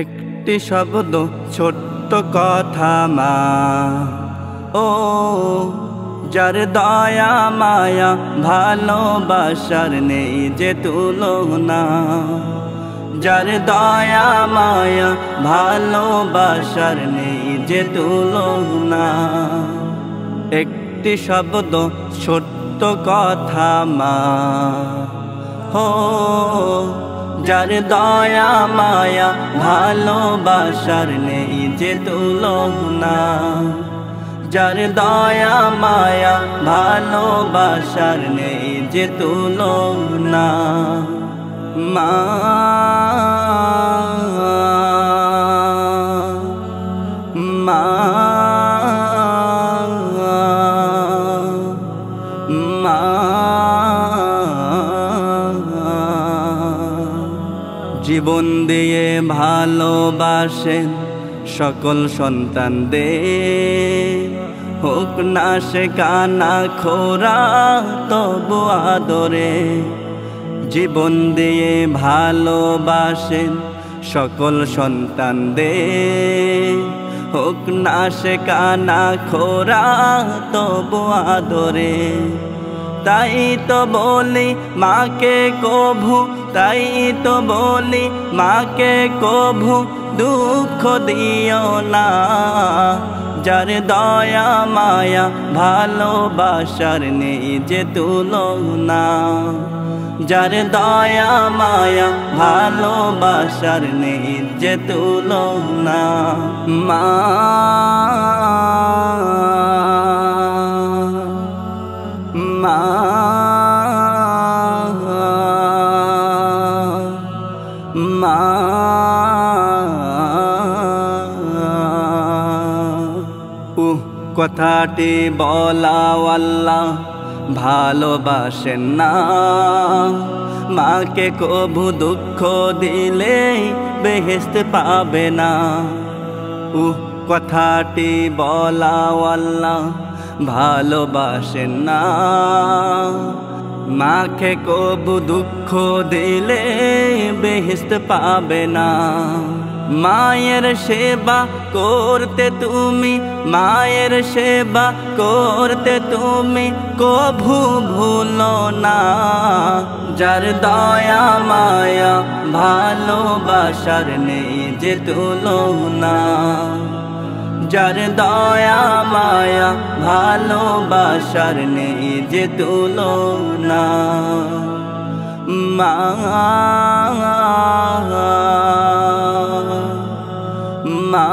একটি শব্দ ছোট্ট কথা মা, ও যার দয়া মায়া ভালোবাসার নেই যে তুলনা, যার দয়া মায়া ভালোবাসার নেই যে তুলনা। একটি শব্দ ছোট্ট কথা মা, হো যার দয়া মায়া ভালোবাসার নেই যে তুলনা, যার দয়া মায়া ভালোবাসার নেই যে তুলনা। মা মা মা জীবন দিয়ে ভালোবাসেন সকল সন্তানদের, হোক না সে কানা খোরা তবু আদরে। জীবন দিয়ে ভালোবাসেন সকল সন্তানদের, হোক না সে কানা খোরা তবু আদরে। তাই তো বলি মাকে কভু, তাই তো বলি মাকে কভু দুঃখ দিও না, যার দয়া মায়া ভালোবাসার নেই যে তুলনা, যার দয়া মায়া ভালোবাসার নেই যে তুলনা। মা মা মা কথাটি বলা আল্লাহ ভালোবাসেন না, মাকে কভু দুঃখ দিলে বেহেশত পাবে না। কথাটি বলা আল্লাহ ভালোবাসেন না, মাকে কভু দুঃখ দিলে বেহেশত পাবে না। মায়ের সেবা করতে তুমি, মায়ের সেবা করতে তুমি কভু ভুলো না, যার দয়া মায়া ভালোবাসার নেই যে তুলনা, যার দয়া মায়া ভালোবাসার নেই যে তুলনা। মা মা